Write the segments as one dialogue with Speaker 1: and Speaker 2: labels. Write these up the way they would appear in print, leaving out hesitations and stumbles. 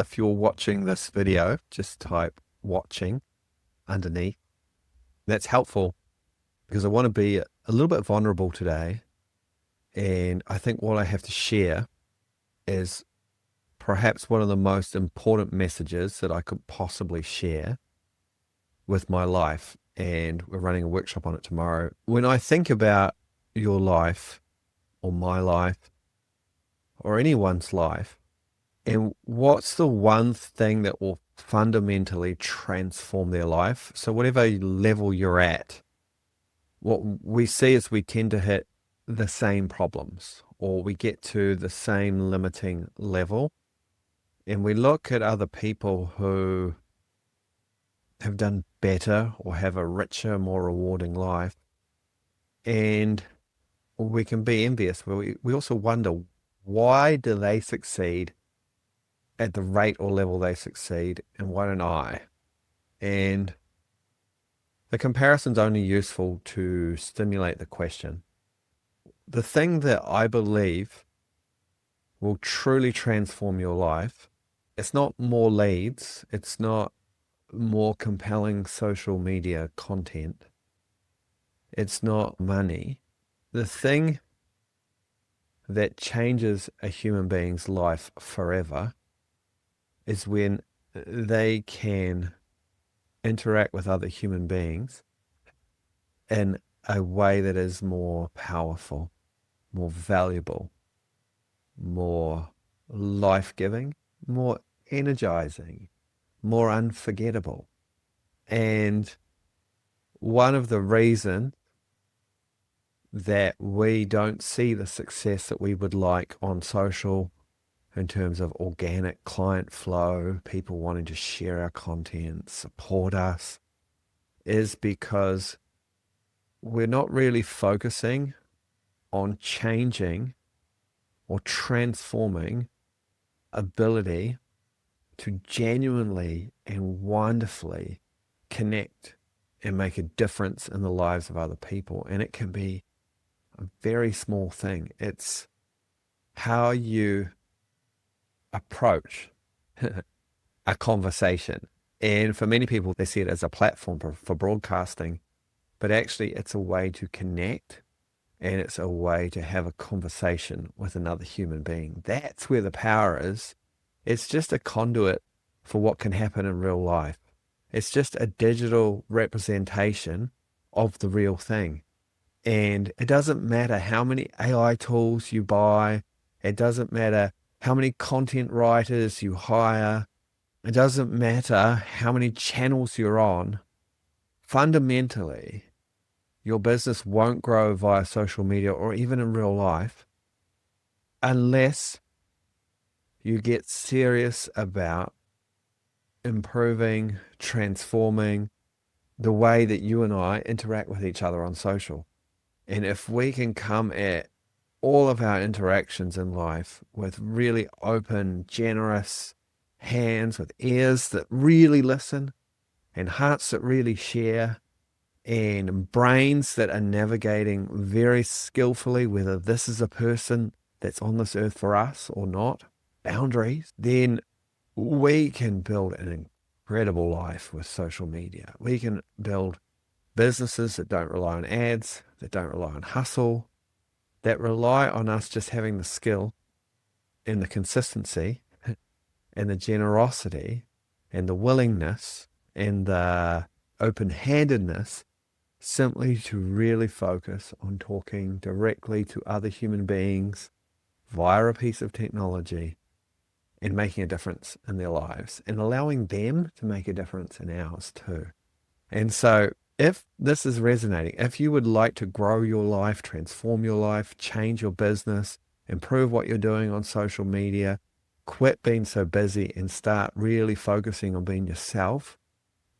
Speaker 1: If you're watching this video, just type watching underneath. That's helpful because I want to be a little bit vulnerable today. And I think what I have to share is perhaps one of the most important messages that I could possibly share with my life. And we're running a workshop on it tomorrow. When I think about your life or my life or anyone's life, and what's the one thing that will fundamentally transform their life? So whatever level you're at, what we see is we tend to hit the same problems or we get to the same limiting level. And we look at other people who have done better or have a richer, more rewarding life. And we can be envious, but we also wonder, why do they succeed at the rate or level they succeed, and why don't I? And the comparison's only useful to stimulate the question. The thing that I believe will truly transform your life, it's not more leads, it's not more compelling social media content, it's not money. The thing that changes a human being's life forever is when they can interact with other human beings in a way that is more powerful, more valuable, more life-giving, more energizing, more unforgettable. And one of the reasons that we don't see the success that we would like on social in terms of organic client flow, people wanting to share our content, support us, is because we're not really focusing on changing or transforming ability to genuinely and wonderfully connect and make a difference in the lives of other people. And it can be a very small thing. It's how you approach a conversation. And for many people, they see it as a platform for broadcasting, but actually it's a way to connect and it's a way to have a conversation with another human being. That's where the power is. It's just a conduit for what can happen in real life. It's just a digital representation of the real thing. And it doesn't matter how many AI tools you buy. It doesn't matter how many content writers you hire. It doesn't matter how many channels you're on. Fundamentally, your business won't grow via social media or even in real life unless you get serious about improving, transforming the way that you and I interact with each other on social. And if we can come at all of our interactions in life with really open, generous hands, with ears that really listen, and hearts that really share, and brains that are navigating very skillfully whether this is a person that's on this earth for us or not, boundaries, then we can build an incredible life with social media. We can build businesses that don't rely on ads, that don't rely on hustle, that rely on us just having the skill and the consistency and the generosity and the willingness and the open-handedness simply to really focus on talking directly to other human beings via a piece of technology and making a difference in their lives and allowing them to make a difference in ours too. And so if this is resonating, if you would like to grow your life, transform your life, change your business, improve what you're doing on social media, quit being so busy and start really focusing on being yourself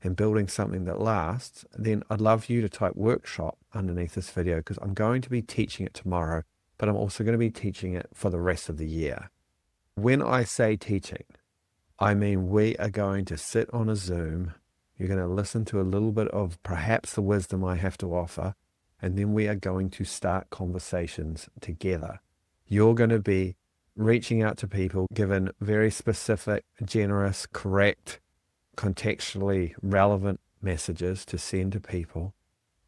Speaker 1: and building something that lasts, then I'd love you to type workshop underneath this video because I'm going to be teaching it tomorrow, but I'm also going to be teaching it for the rest of the year. When I say teaching, I mean we are going to sit on a Zoom. You're going to listen to a little bit of perhaps the wisdom I have to offer, and then we are going to start conversations together. You're going to be reaching out to people, given very specific, generous, correct, contextually relevant messages to send to people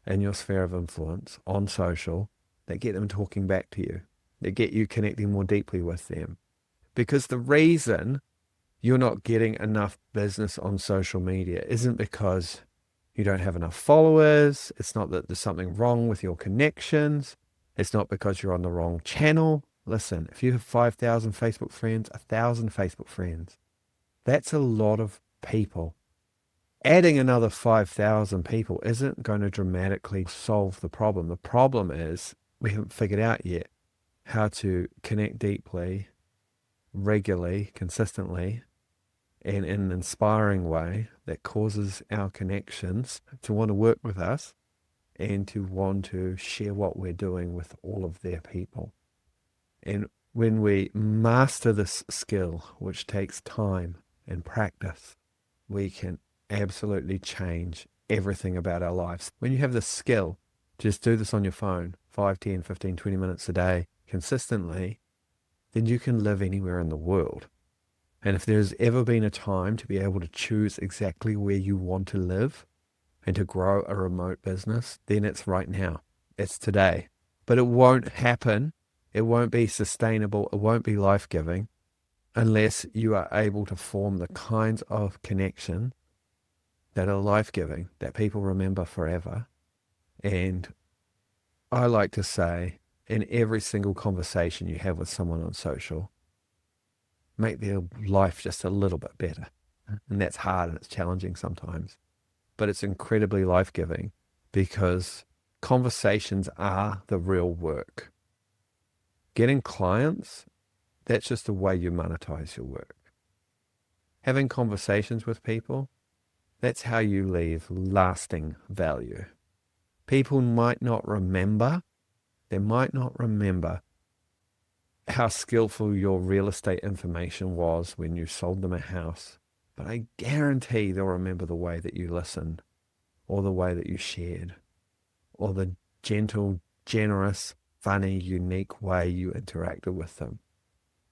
Speaker 1: in your sphere of influence on social that get them talking back to you, that get you connecting more deeply with them. Because the reason you're not getting enough business on social media isn't because you don't have enough followers. It's not that there's something wrong with your connections. It's not because you're on the wrong channel. Listen, if you have 5,000 Facebook friends, 1,000 Facebook friends, that's a lot of people. Adding another 5,000 people isn't going to dramatically solve the problem. The problem is we haven't figured out yet how to connect deeply, regularly, consistently, and in an inspiring way that causes our connections to want to work with us and to want to share what we're doing with all of their people. And when we master this skill, which takes time and practice, we can absolutely change everything about our lives. When you have this skill, just do this on your phone 5, 10, 15, 20 minutes a day consistently, then you can live anywhere in the world. And if there's ever been a time to be able to choose exactly where you want to live and to grow a remote business, then it's right now. It's today. But it won't happen. It won't be sustainable. It won't be life-giving unless you are able to form the kinds of connection that are life-giving, that people remember forever. And I like to say, in every single conversation you have with someone on social, make their life just a little bit better. And that's hard and it's challenging sometimes, but it's incredibly life-giving because conversations are the real work. Getting clients, that's just the way you monetize your work. Having conversations with people, that's how you leave lasting value. People might not remember, they might not remember how skillful your real estate information was when you sold them a house, but I guarantee they'll remember the way that you listened, or the way that you shared, or the gentle, generous, funny, unique way you interacted with them.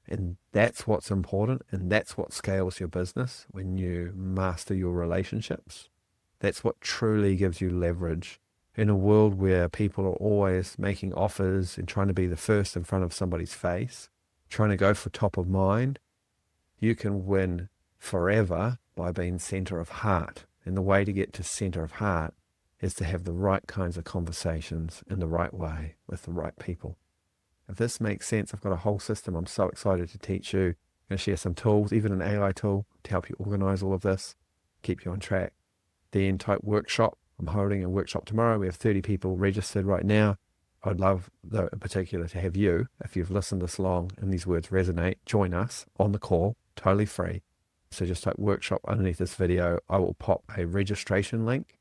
Speaker 1: And that's what's important, and that's what scales your business when you master your relationships. That's what truly gives you leverage. In a world where people are always making offers and trying to be the first in front of somebody's face, trying to go for top of mind, you can win forever by being center of heart. And the way to get to center of heart is to have the right kinds of conversations in the right way with the right people. If this makes sense, I've got a whole system I'm so excited to teach you. I'm going to share some tools, even an AI tool to help you organize all of this, keep you on track. Then type workshop. I'm holding a workshop tomorrow. We have 30 people registered right now. I'd love, though, in particular, to have you, if you've listened this long and these words resonate, join us on the call, totally free. So just type workshop underneath this video. I will pop a registration link.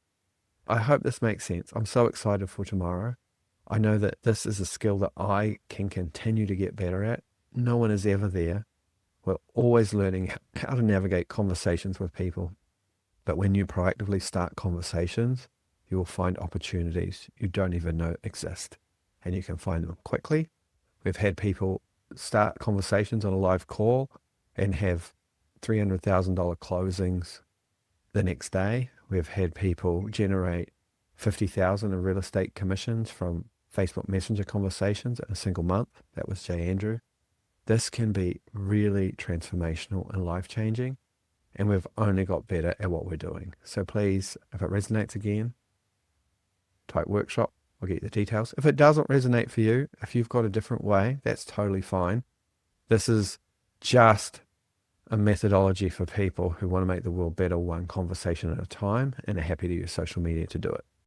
Speaker 1: I hope this makes sense. I'm so excited for tomorrow. I know that this is a skill that I can continue to get better at. No one is ever there. We're always learning how to navigate conversations with people. But when you proactively start conversations, you will find opportunities you don't even know exist. And you can find them quickly. We've had people start conversations on a live call and have $300,000 closings the next day. We've had people generate 50,000 in real estate commissions from Facebook Messenger conversations in a single month. That was Jay Andrew. This can be really transformational and life-changing. And we've only got better at what we're doing. So please, if it resonates again, type workshop. I'll get you the details. If it doesn't resonate for you, if you've got a different way, that's totally fine. This is just a methodology for people who want to make the world better one conversation at a time and are happy to use social media to do it.